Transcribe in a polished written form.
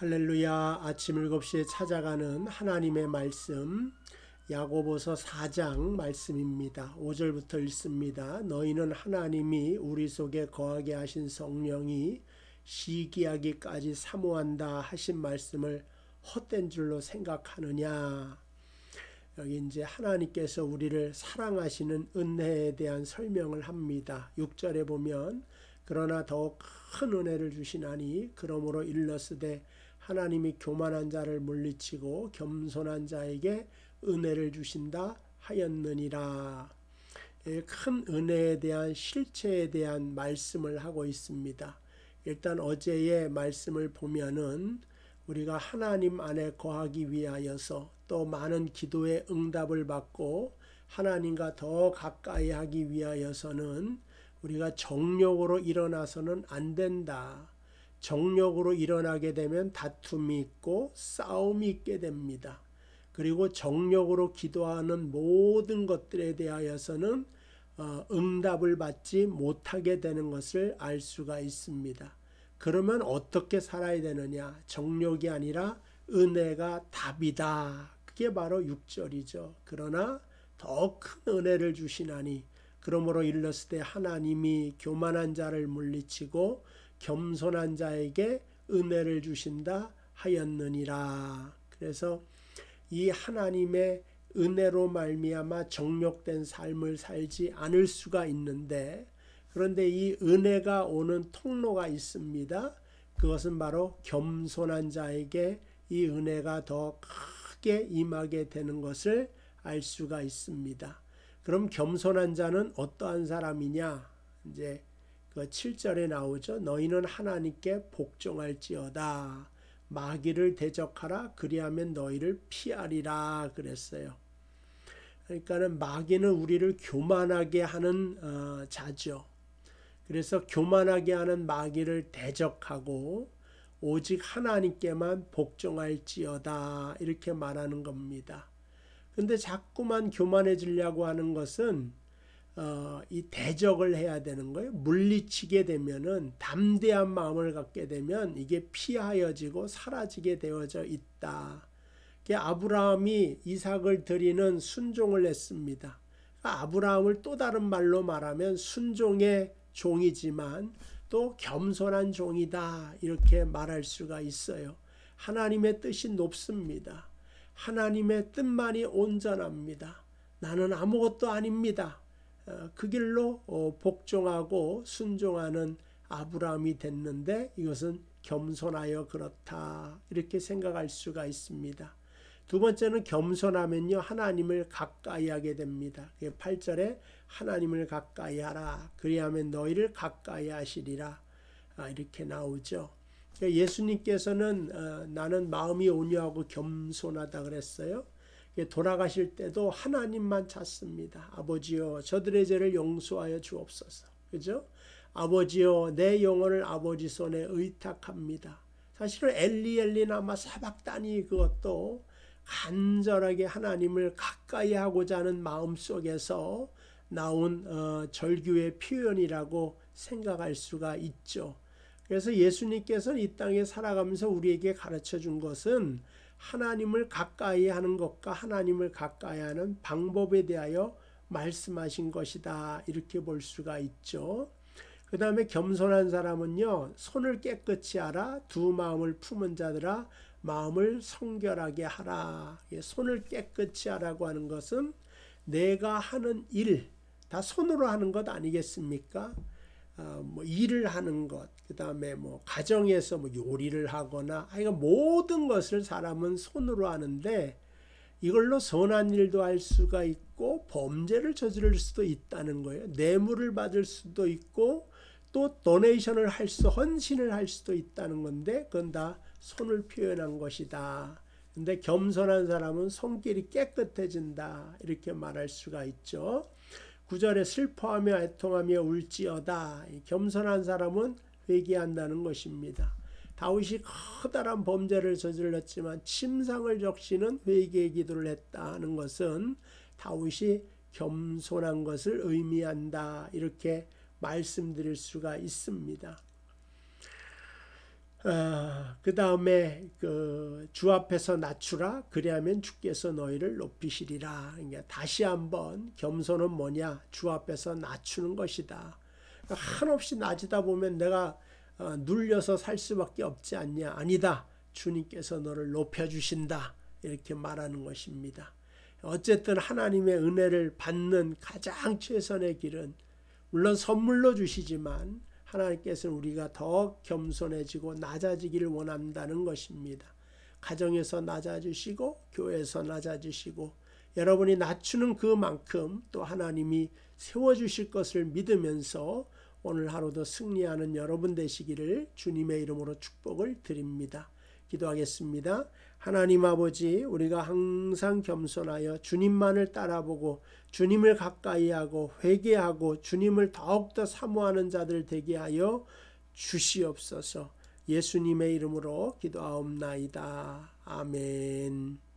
할렐루야. 아침 7시에 찾아가는 하나님의 말씀, 야고보서 4장 말씀입니다. 5절부터 읽습니다. 너희는 하나님이 우리 속에 거하게 하신 성령이 시기하기까지 사모한다 하신 말씀을 헛된 줄로 생각하느냐. 여기 이제 하나님께서 우리를 사랑하시는 은혜에 대한 설명을 합니다. 6절에 보면 그러나 더욱 큰 은혜를 주시나니 그러므로 일러스되 하나님이 교만한 자를 물리치고 겸손한 자에게 은혜를 주신다 하였느니라. 큰 은혜에 대한 실체에 대한 말씀을 하고 있습니다. 일단 어제의 말씀을 보면은 우리가 하나님 안에 거하기 위하여서 또 많은 기도의 응답을 받고 하나님과 더 가까이 하기 위하여서는 우리가 정욕으로 일어나서는 안 된다. 정욕으로 일어나게 되면 다툼이 있고 싸움이 있게 됩니다. 그리고 정욕으로 기도하는 모든 것들에 대하여서는 응답을 받지 못하게 되는 것을 알 수가 있습니다. 그러면 어떻게 살아야 되느냐? 정욕이 아니라 은혜가 답이다. 그게 바로 6절이죠. 그러나 더 큰 은혜를 주시나니 그러므로 일렀을 하나님이 교만한 자를 물리치고 겸손한 자에게 은혜를 주신다 하였느니라. 그래서 이 하나님의 은혜로 말미암아 정욕된 삶을 살지 않을 수가 있는데, 그런데 이 은혜가 오는 통로가 있습니다. 그것은 바로 겸손한 자에게 이 은혜가 더 크게 임하게 되는 것을 알 수가 있습니다. 그럼 겸손한 자는 어떠한 사람이냐? 이제 그 7절에 나오죠. 너희는 하나님께 복종할지어다. 마귀를 대적하라. 그리하면 너희를 피하리라 그랬어요. 그러니까는 마귀는 우리를 교만하게 하는 자죠. 그래서 교만하게 하는 마귀를 대적하고 오직 하나님께만 복종할지어다 이렇게 말하는 겁니다. 근데 자꾸만 교만해지려고 하는 것은 이 대적을 해야 되는 거예요. 물리치게 되면은 담대한 마음을 갖게 되면 이게 피하여지고 사라지게 되어져 있다. 아브라함이 이삭을 드리는 순종을 했습니다. 아브라함을 또 다른 말로 말하면 순종의 종이지만 또 겸손한 종이다 이렇게 말할 수가 있어요. 하나님의 뜻이 높습니다. 하나님의 뜻만이 온전합니다. 나는 아무것도 아닙니다. 그 길로 복종하고 순종하는 아브라함이 됐는데 이것은 겸손하여 그렇다 이렇게 생각할 수가 있습니다. 두 번째는 겸손하면요 하나님을 가까이 하게 됩니다. 8절에 하나님을 가까이 하라 그리하면 너희를 가까이 하시리라 이렇게 나오죠. 예수님께서는 나는 마음이 온유하고 겸손하다 그랬어요. 돌아가실 때도 하나님만 찾습니다. 아버지여 저들의 죄를 용서하여 주옵소서. 그죠? 아버지여 내 영혼을 아버지 손에 의탁합니다. 사실은 엘리 나마 사박다니 그것도 간절하게 하나님을 가까이 하고자 하는 마음속에서 나온 절규의 표현이라고 생각할 수가 있죠. 그래서 예수님께서는 이 땅에 살아가면서 우리에게 가르쳐 준 것은 하나님을 가까이 하는 것과 하나님을 가까이 하는 방법에 대하여 말씀하신 것이다 이렇게 볼 수가 있죠. 그 다음에 겸손한 사람은요 손을 깨끗이 하라 두 마음을 품은 자들아 마음을 성결하게 하라. 손을 깨끗이 하라고 하는 것은 내가 하는 일 다 손으로 하는 것 아니겠습니까? 뭐 일을 하는 것, 그 다음에 뭐 가정에서 뭐 요리를 하거나, 모든 것을 사람은 손으로 하는데 이걸로 선한 일도 할 수가 있고 범죄를 저지를 수도 있다는 거예요. 뇌물을 받을 수도 있고 또 도네이션을 헌신을 할 수도 있다는 건데 그건 다 손을 표현한 것이다. 근데 겸손한 사람은 손길이 깨끗해진다 이렇게 말할 수가 있죠. 9절에 슬퍼하며 애통하며 울지어다. 겸손한 사람은 회개한다는 것입니다. 다윗이 커다란 범죄를 저질렀지만 침상을 적시는 회개의 기도를 했다는 것은 다윗이 겸손한 것을 의미한다 이렇게 말씀드릴 수가 있습니다. 그 다음에 주 앞에서 낮추라 그리하면 주께서 너희를 높이시리라. 그러니까 다시 한번 겸손은 뭐냐? 주 앞에서 낮추는 것이다. 한없이 낮이다 보면 내가 눌려서 살 수밖에 없지 않냐? 아니다. 주님께서 너를 높여주신다. 이렇게 말하는 것입니다. 어쨌든 하나님의 은혜를 받는 가장 최선의 길은 물론 선물로 주시지만 하나님께서는 우리가 더 겸손해지고 낮아지기를 원한다는 것입니다. 가정에서 낮아지시고 교회에서 낮아지시고 여러분이 낮추는 그만큼 또 하나님이 세워주실 것을 믿으면서 오늘 하루도 승리하는 여러분 되시기를 주님의 이름으로 축복을 드립니다. 기도하겠습니다. 하나님 아버지, 우리가 항상 겸손하여 주님만을 따라보고 주님을 가까이하고 회개하고 주님을 더욱더 사모하는 자들 되게 하여 주시옵소서. 예수님의 이름으로 기도하옵나이다. 아멘.